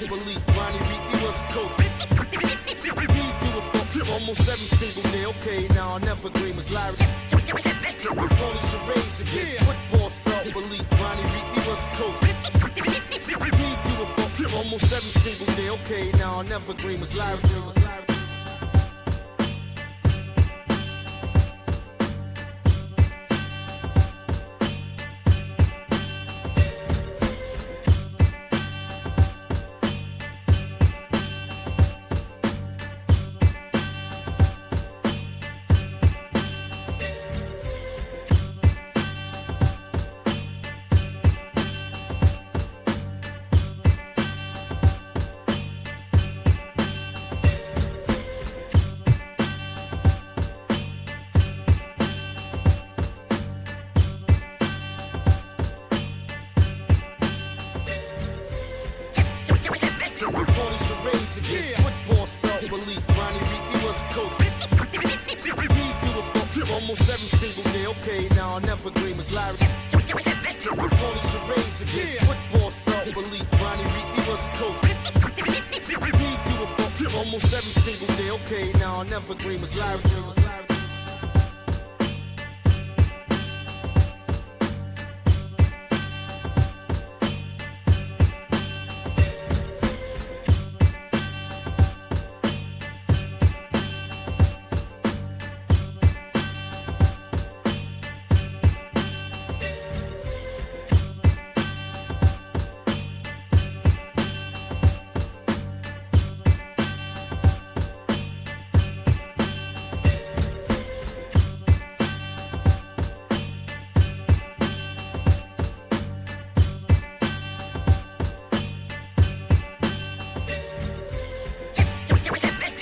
belief. Ronnie Reed, he was a coach. He do it for almost every single day. Okay, now I'll never agree with Larry. With phony charades again. Football spelled belief. Ronnie Reed, he was a coach. He do it for almost every single day. Okay, now I'll never agree with Larry. With phony charades again. Football spelled belief. Ronnie Reed, he was a coach. He do it for almost every single day. Okay, now I'll never agree with Larry. With phony charades again. Football spelled belief. Ronnie Reed, he was a coach. He do it for almost every single day. Okay, now I'll never agree with Larry.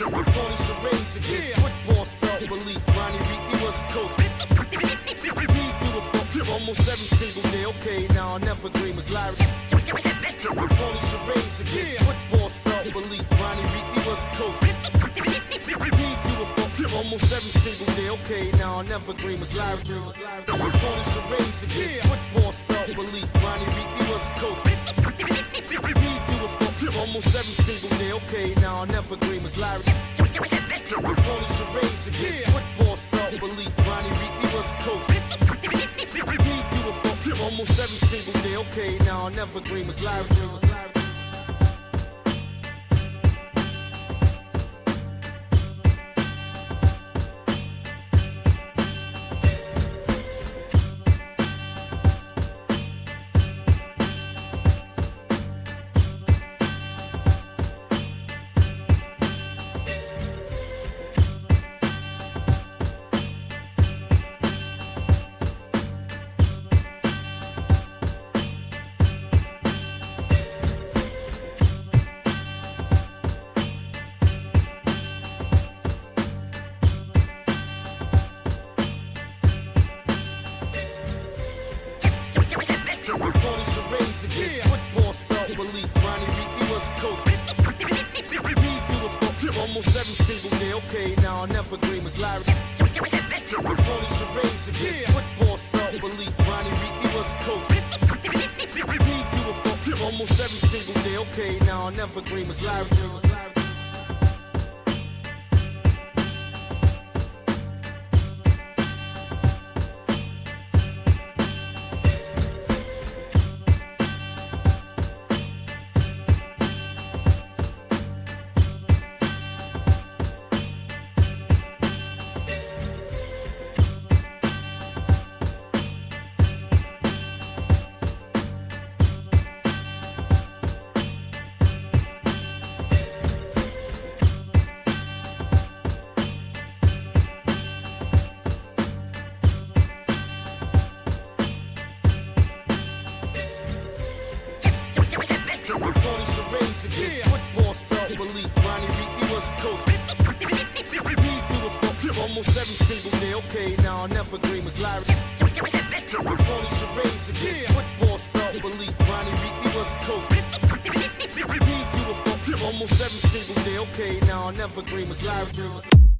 With phony charades again. Football spelled belief. Ronnie Reed, he was a coach. He do it for almost every single day. Okay, now I'll never agree with Larry. With phony charades again. Football spelled belief. Ronnie Reed, he was a coach. He do it for almost every single day. Okay, now I'll never agree with Larry. With phony charades again. Football spelled belief. Ronnie Reed, he was a coach. He do it for almost every single day. Okay, now I'll never agree with Larry. With phony charades again. Football spelled belief. Ronnie Reed, he was a coach. He do it for almost every single day. Okay, now I'll never agree with Larry. With phony charades again. Football spelled belief. Ronnie Reed, he was a coach. He do it for almost every single day. Okay, now I'll never agree with Larry. With phony charades again. Football spelled belief. Ronnie Reed, he was a coach. He do it for almost every single day. Okay, now I'll never agree with Larry. With phony charades again. Football spelled belief. Ronnie Reed, he was a coach. He do it for almost every single day. Okay, now I'll never agree with Larry. With phony charades again. Football spelled belief. Ronnie Reed, he was a coach. He do it for almost every single day. Okay, now I'll never agree with Larry.